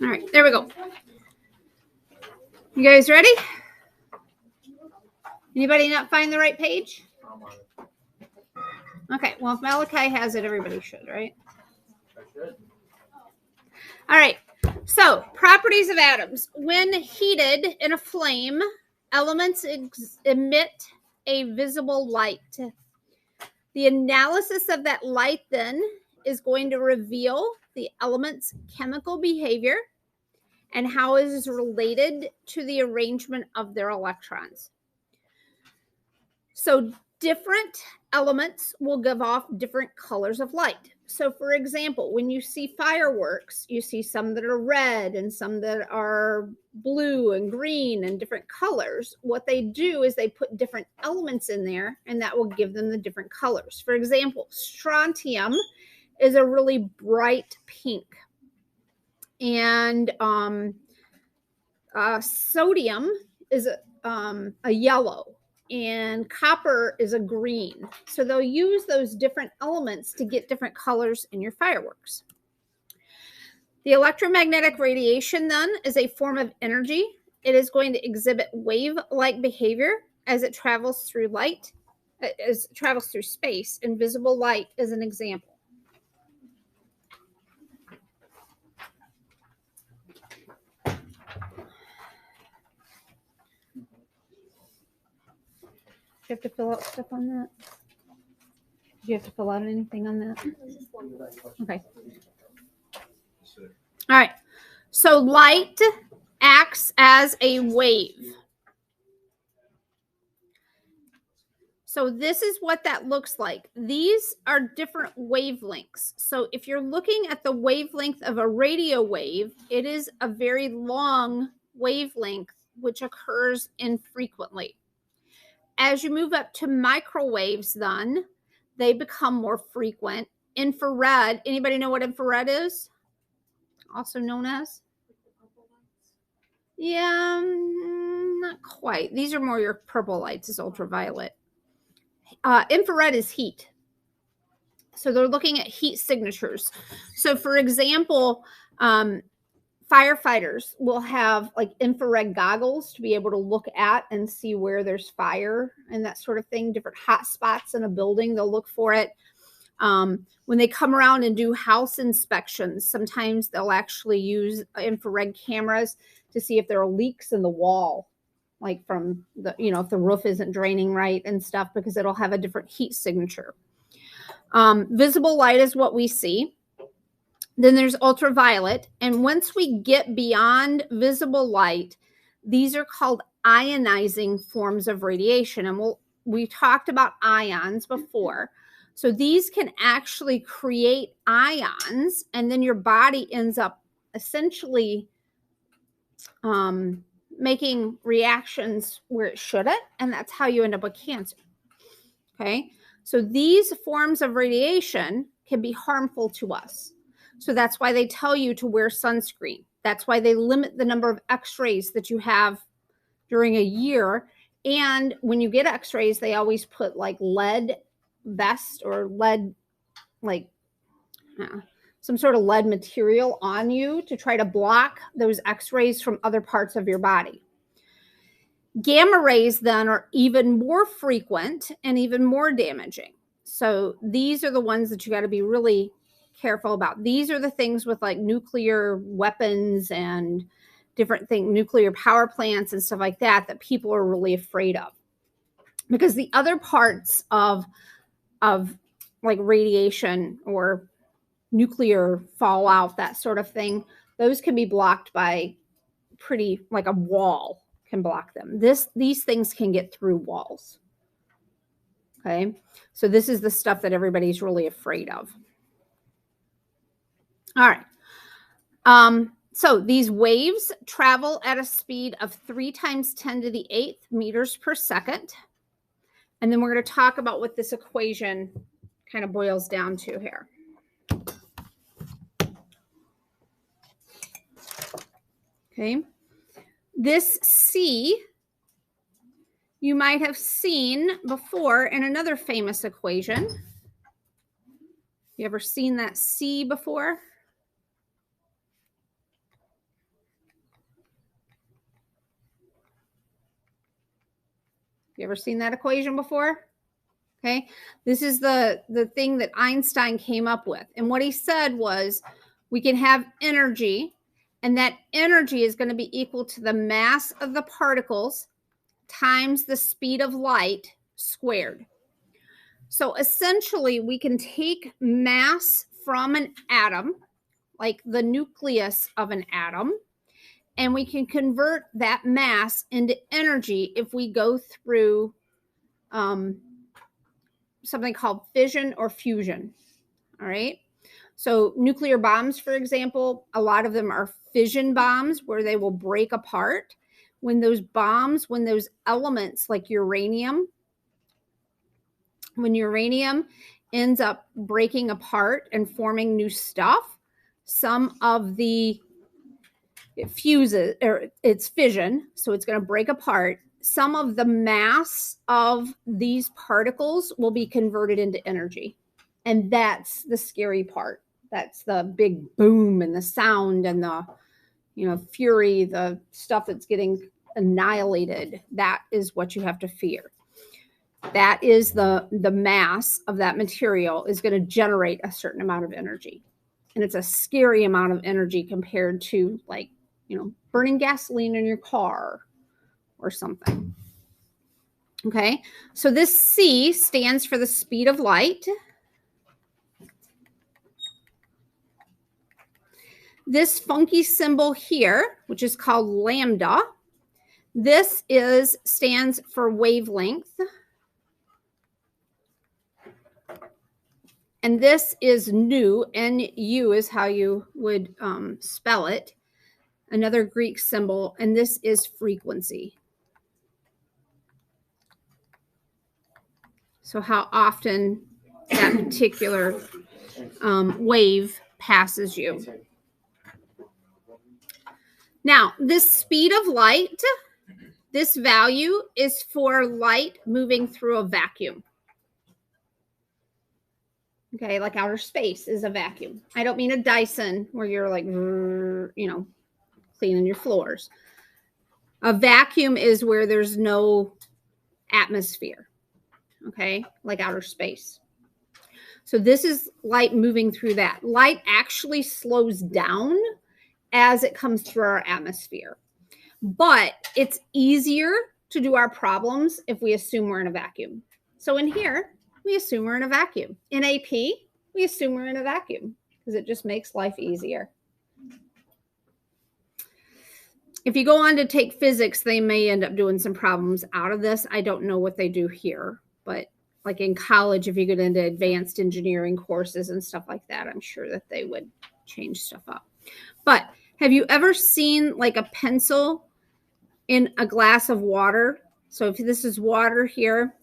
All right, there we go. You guys ready? Anybody not find the right page? Okay, well, if Malachi has it, everybody should, right? I should. All right, so properties of atoms. When heated in a flame, elements emit a visible light. The analysis of that light then is going to reveal the element's chemical behavior and how it is related to the arrangement of their electrons. So different elements will give off different colors of light. So for example, when you see fireworks, you see some that are red and some that are blue and green and different colors. What they do is they put different elements in there, and that will give them the different colors. For example, strontium is a really bright pink, and sodium is a yellow, and copper is a green. So they'll use those different elements to get different colors in your fireworks. The electromagnetic radiation then is a form of energy. It is going to exhibit wave-like behavior as it travels through light, as it travels through space. Invisible light is an example. Do you have to fill out stuff on that? Do you have to fill out anything on that? Okay. All right. So light acts as a wave. So this is what that looks like. These are different wavelengths. So if you're looking at the wavelength of a radio wave, it is a very long wavelength, which occurs infrequently. As you move up to microwaves, then they become more frequent. Infrared, anybody know what infrared is? Also known as? Yeah, not quite. These are more your purple lights, is ultraviolet. Infrared is heat. So they're looking at heat signatures. So for example, firefighters will have like infrared goggles to be able to look at and see where there's fire and that sort of thing. Different hot spots in a building, they'll look for it. When they come around and do house inspections, sometimes they'll actually use infrared cameras to see if there are leaks in the wall, like from the, if the roof isn't draining right and stuff, because it'll have a different heat signature. Visible light is what we see. Then there's ultraviolet. And once we get beyond visible light, these are called ionizing forms of radiation. And we talked about ions before. So these can actually create ions, and then your body ends up essentially making reactions where it shouldn't. And that's how you end up with cancer. Okay. So these forms of radiation can be harmful to us. So that's why they tell you to wear sunscreen. That's why they limit the number of x-rays that you have during a year. And when you get x-rays, they always put like lead vest or lead, like some sort of lead material on you to try to block those x-rays from other parts of your body. Gamma rays then are even more frequent and even more damaging. So these are the ones that you got to be really careful about. These are the things with like nuclear weapons and different things, nuclear power plants and stuff like that, that people are really afraid of. Because the other parts of like radiation or nuclear fallout, that sort of thing, those can be blocked by pretty, like a wall can block them. These things can get through walls. Okay, so this is the stuff that everybody's really afraid of. All right. So these waves travel at a speed of 3 × 10⁸ meters per second. And then we're going to talk about what this equation kind of boils down to here. Okay. This C you might have seen before in another famous equation. You ever seen that C before? You ever seen that equation before? Okay, this is the thing that Einstein came up with. And what he said was we can have energy, and that energy is going to be equal to the mass of the particles times the speed of light squared. So essentially, we can take mass from an atom, like the nucleus of an atom, and we can convert that mass into energy if we go through something called fission or fusion. All right. So nuclear bombs, for example, a lot of them are fission bombs where they will break apart. When those elements like uranium, when uranium ends up breaking apart and forming new stuff, some of the it fuses, or it's fission, so it's going to break apart. Some of the mass of these particles will be converted into energy. And that's the scary part. That's the big boom and the sound and the, fury, the stuff that's getting annihilated. That is what you have to fear. That is the mass of that material is going to generate a certain amount of energy. And it's a scary amount of energy compared to, like, burning gasoline in your car or something. Okay, so this C stands for the speed of light. This funky symbol here, which is called lambda, this stands for wavelength. And this is nu, N-U is how you would spell it. Another Greek symbol, and this is frequency. So how often that particular wave passes you. Now, this speed of light, this value is for light moving through a vacuum. Okay, like outer space is a vacuum. I don't mean a Dyson where you're like, cleaning your floors. A vacuum is where there's no atmosphere, okay, like outer space. So this is light moving through that. Light actually slows down as it comes through our atmosphere. But it's easier to do our problems if we assume we're in a vacuum. So in here, we assume we're in a vacuum. In AP, we assume we're in a vacuum because it just makes life easier. If you go on to take physics, they may end up doing some problems out of this. I don't know what they do here, but like in college, if you get into advanced engineering courses and stuff like that, I'm sure that they would change stuff up. But have you ever seen like a pencil in a glass of water? So if this is water here,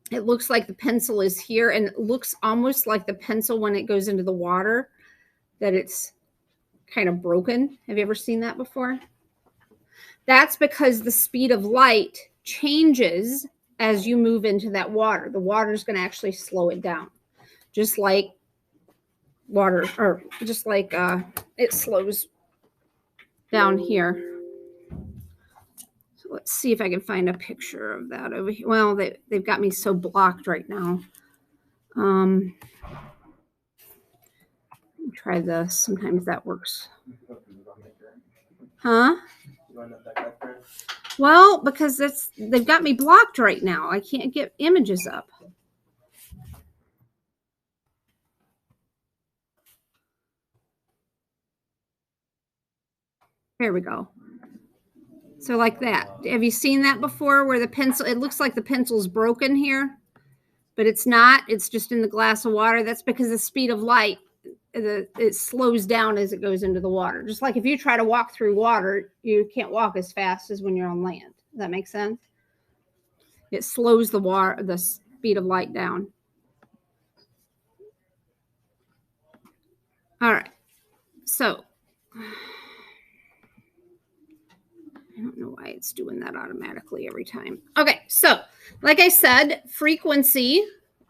it looks like the pencil is here, and it looks almost like the pencil when it goes into the water, that it's kind of broken. Have you ever seen that before? That's because the speed of light changes as you move into that water. The water is going to actually slow it down, just like water, or just like it slows down here. So let's see if I can find a picture of that over here. Well, they've got me so blocked right now. Try this. Sometimes that works. Huh? Well, because they've got me blocked right now. I can't get images up. There we go. So like that. Have you seen that before where the pencil, it looks like the pencil's broken here, but it's not. It's just in the glass of water. That's because the speed of light, it slows down as it goes into the water. Just like if you try to walk through water, you can't walk as fast as when you're on land. Does that make sense? It slows the speed of light down. All right. So I don't know why it's doing that automatically every time. Okay, so like I said, frequency,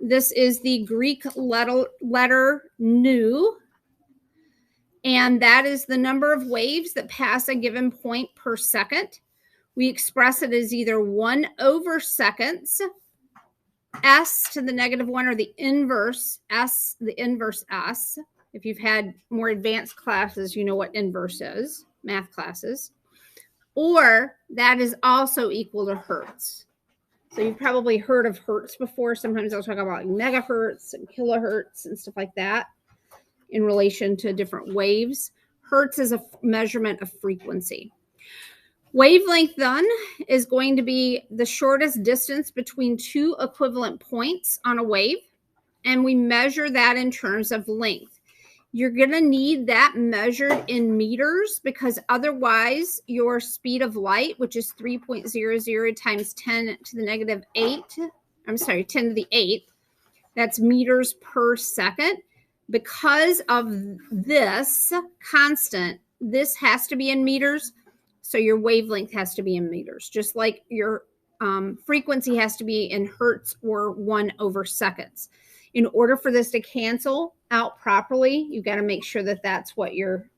this is the Greek letter nu, and that is the number of waves that pass a given point per second. we express it as either 1 over seconds, s to the -1, or the inverse s, the inverse s. If you've had more advanced classes, you know what inverse is, math classes. Or that is also equal to hertz. So you've probably heard of hertz before. Sometimes I'll talk about megahertz and kilohertz and stuff like that in relation to different waves. Hertz is a measurement of frequency. Wavelength then is going to be the shortest distance between two equivalent points on a wave, and we measure that in terms of length. You're going to need that measured in meters, because otherwise your speed of light, which is 3.00 times 10 to the -8, I'm sorry, 10 to the 8th, that's meters per second. Because of this constant, this has to be in meters. So your wavelength has to be in meters, just like your frequency has to be in hertz or 1 over seconds. In order for this to cancel out properly, you've got to make sure that that's what your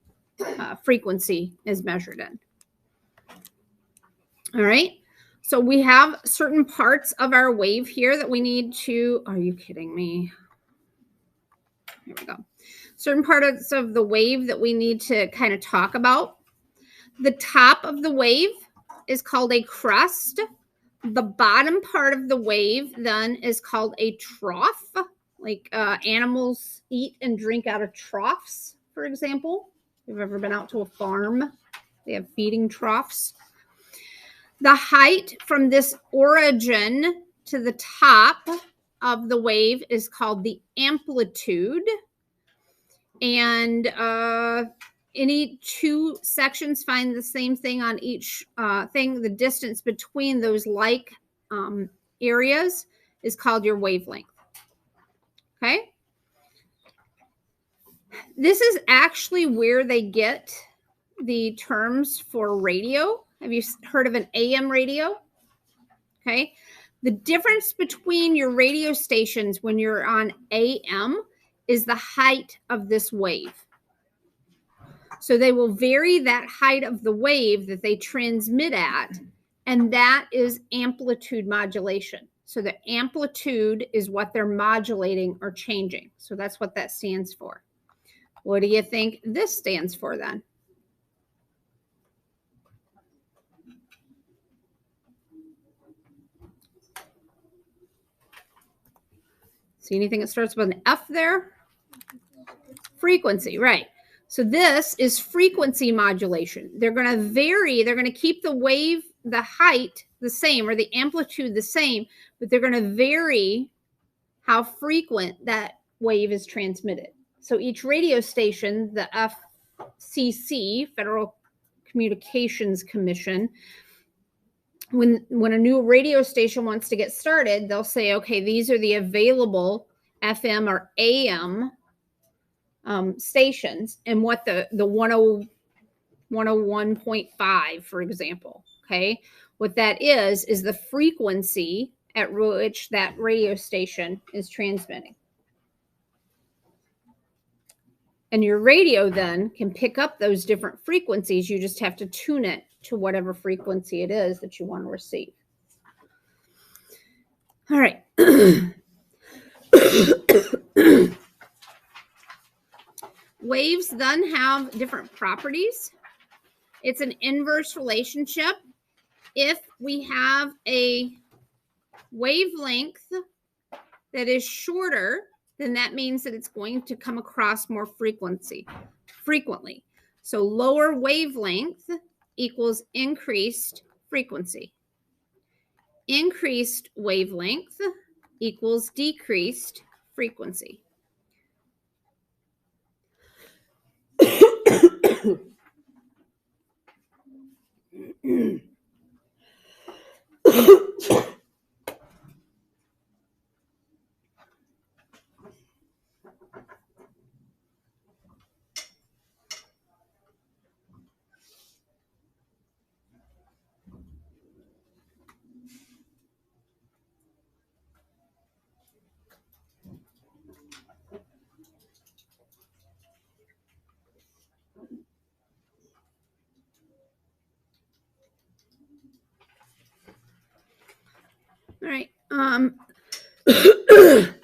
frequency is measured in. All right. So we have certain parts of our wave here that we need to, are you kidding me? Here we go. Certain parts of the wave that we need to kind of talk about. The top of the wave is called a crest. The bottom part of the wave then is called a trough. Like animals eat and drink out of troughs, for example. If you've ever been out to a farm, they have feeding troughs. The height from this origin to the top of the wave is called the amplitude. And any two sections find the same thing on each thing. The distance between those like areas is called your wavelength. Okay. This is actually where they get the terms for radio. Have you heard of an AM radio? Okay. The difference between your radio stations when you're on AM is the height of this wave. So they will vary that height of the wave that they transmit at, and that is amplitude modulation. So the amplitude is what they're modulating or changing. So that's what that stands for. What do you think this stands for then? See anything that starts with an F there? Frequency, right. So this is frequency modulation. They're going to vary. They're going to keep the wave, the height the same, or the amplitude the same, but they're going to vary how frequent that wave is transmitted. So each radio station, the FCC, Federal Communications Commission, when a new radio station wants to get started, they'll say, okay, these are the available FM or AM stations, and what the 101.5, for example, okay, what that is the frequency at which that radio station is transmitting. And your radio then can pick up those different frequencies. You just have to tune it to whatever frequency it is that you want to receive. All right. Waves then have different properties. It's an inverse relationship. If we have a wavelength that is shorter, then that means that it's going to come across more frequently. So lower wavelength equals increased frequency. Increased wavelength equals decreased frequency.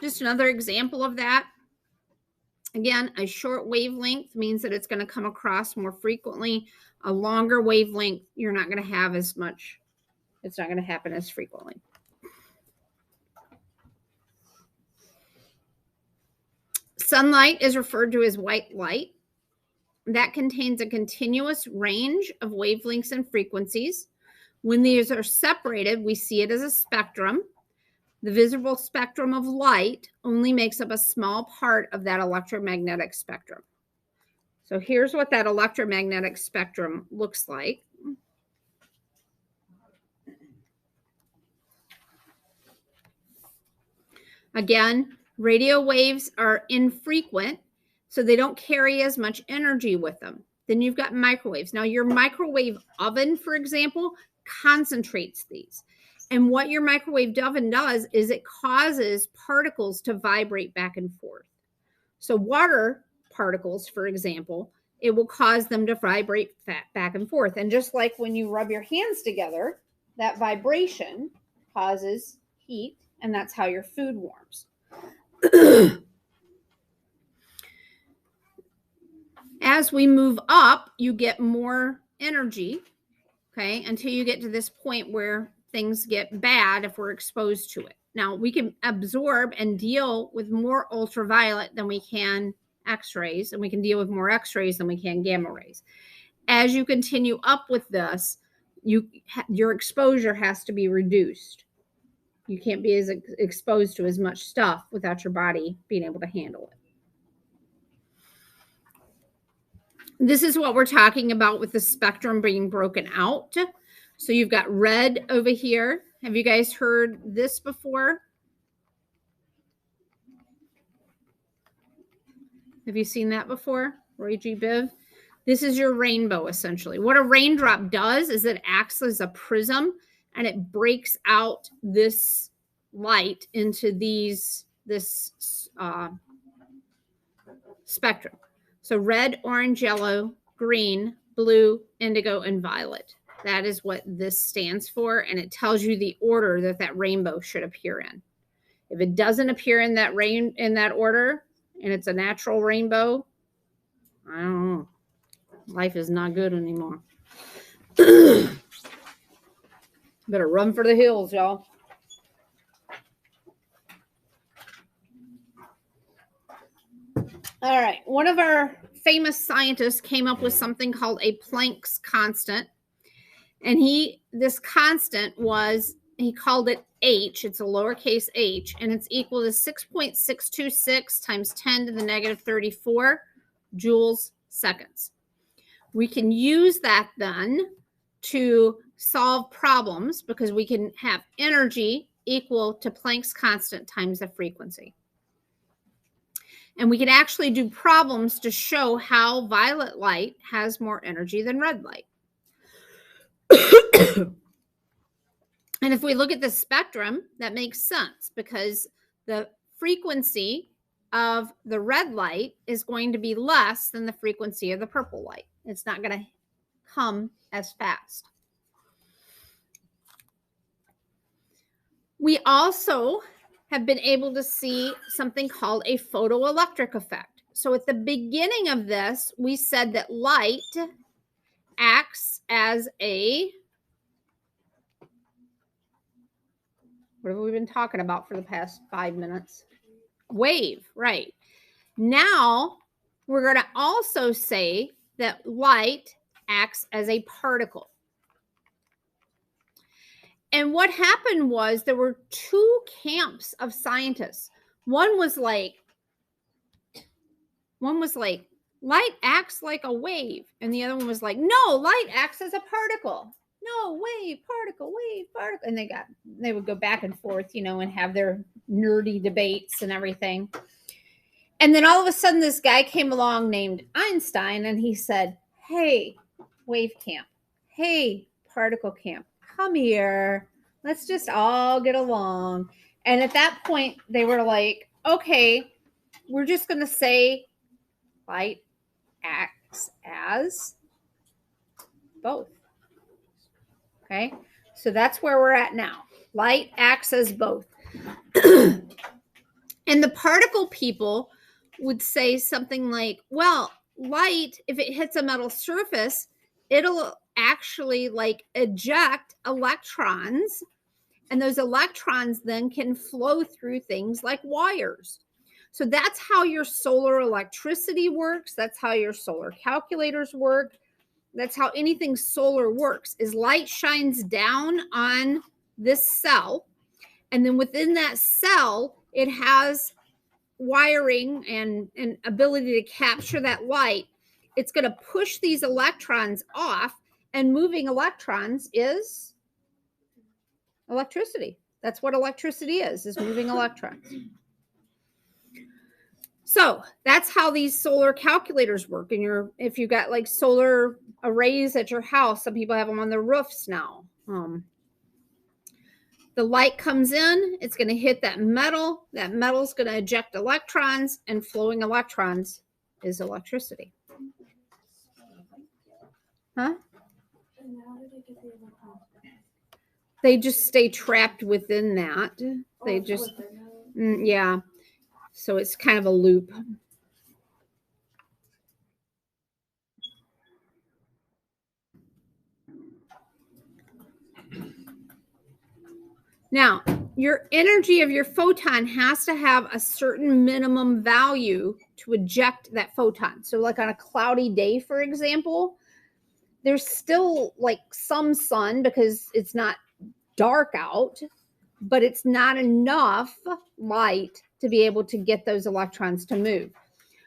Just another example of that. Again, a short wavelength means that it's going to come across more frequently. A longer wavelength, you're not going to have as much. It's not going to happen as frequently. Sunlight is referred to as white light. That contains a continuous range of wavelengths and frequencies. When these are separated, we see it as a spectrum. The visible spectrum of light only makes up a small part of that electromagnetic spectrum. So here's what that electromagnetic spectrum looks like. Again, radio waves are infrequent, so they don't carry as much energy with them. Then you've got microwaves. Now, your microwave oven, for example, concentrates these. And what your microwave oven does is it causes particles to vibrate back and forth. So water particles, for example, it will cause them to vibrate back and forth. And just like when you rub your hands together, that vibration causes heat, and that's how your food warms. As we move up, you get more energy, okay, until you get to this point where things get bad if we're exposed to it. Now, we can absorb and deal with more ultraviolet than we can X-rays, and we can deal with more X-rays than we can gamma rays. As you continue up with this, your exposure has to be reduced. You can't be as exposed to as much stuff without your body being able to handle it. This is what we're talking about with the spectrum being broken out. So you've got red over here. Have you guys heard this before? Have you seen that before, Roy G. Biv? This is your rainbow, essentially. What a raindrop does is it acts as a prism, and it breaks out this light into this spectrum. So red, orange, yellow, green, blue, indigo, and violet. That is what this stands for, and it tells you the order that rainbow should appear in. If it doesn't appear in that order, and it's a natural rainbow, I don't know. Life is not good anymore. Better run for the hills, y'all. All right. One of our famous scientists came up with something called a Planck's constant. And this constant he called it H. It's a lowercase h, and it's equal to 6.626 times 10 to the negative 34 joules seconds. We can use that then to solve problems because we can have energy equal to Planck's constant times the frequency. And we can actually do problems to show how violet light has more energy than red light. And if we look at the spectrum, that makes sense because the frequency of the red light is going to be less than the frequency of the purple light. It's not going to come as fast. We also have been able to see something called a photoelectric effect. So at the beginning of this, we said that light acts as what have we been talking about for the past 5 minutes? Wave, right. Now, we're going to also say that light acts as a particle. And what happened was there were two camps of scientists. One was like, light acts like a wave. And the other one was like, no, light acts as a particle. No, wave, particle, wave, particle. And they would go back and forth, and have their nerdy debates and everything. And then all of a sudden, this guy came along named Einstein, and he said, hey, wave camp. Hey, particle camp. Come here. Let's just all get along. And at that point, they were like, okay, we're just going to say light acts as both. Okay, so that's where we're at now. Light acts as both. And the particle people would say something like, well, light, if it hits a metal surface, it'll actually like eject electrons, and those electrons then can flow through things like wires. So that's how your solar electricity works. That's how your solar calculators work. That's how anything solar works, is light shines down on this cell, and then within that cell, it has wiring and ability to capture that light. It's going to push these electrons off, and moving electrons is electricity. That's what electricity is moving electrons. So that's how these solar calculators work. And if you've got like solar arrays at your house, some people have them on their roofs now. The light comes in, it's going to hit that metal. That metal's going to eject electrons, and flowing electrons is electricity. Huh? They just stay trapped within that. They just, yeah. So it's kind of a loop. Now, your energy of your photon has to have a certain minimum value to eject that photon. So like on a cloudy day, for example, there's still like some sun because it's not dark out, but it's not enough light to be able to get those electrons to move.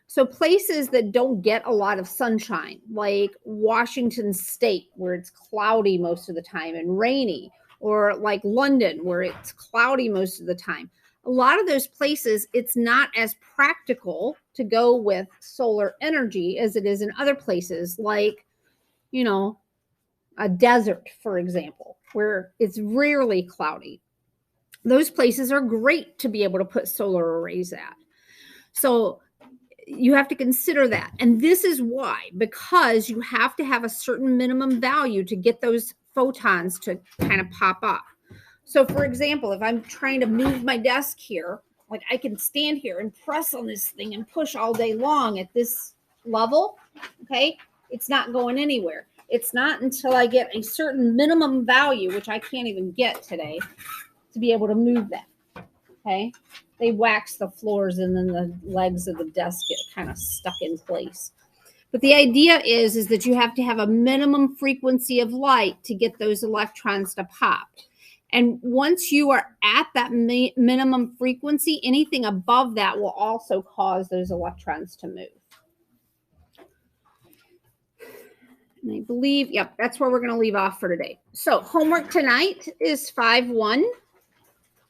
So places that don't get a lot of sunshine, like Washington State, where it's cloudy most of the time and rainy, or like London, where it's cloudy most of the time. A lot of those places, it's not as practical to go with solar energy as it is in other places, like, you know, a desert, for example, where it's rarely cloudy. Those places are great to be able to put solar arrays at. So you have to consider that. And this is why, because you have to have a certain minimum value to get those photons to kind of pop up. So for example, if I'm trying to move my desk here, like I can stand here and press on this thing and push all day long at this level, okay? It's not going anywhere. It's not until I get a certain minimum value, which I can't even get today, to be able to move that, okay? They wax the floors, and then the legs of the desk get kind of stuck in place. But the idea is that you have to have a minimum frequency of light to get those electrons to pop. And once you are at that minimum frequency, anything above that will also cause those electrons to move. And I believe, yep, that's where we're going to leave off for today. So homework tonight is 5-1.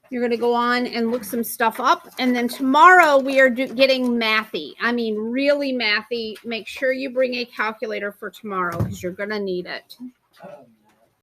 You're going to go on and look some stuff up. And then tomorrow we are getting mathy. I mean, really mathy. Make sure you bring a calculator for tomorrow because you're going to need it.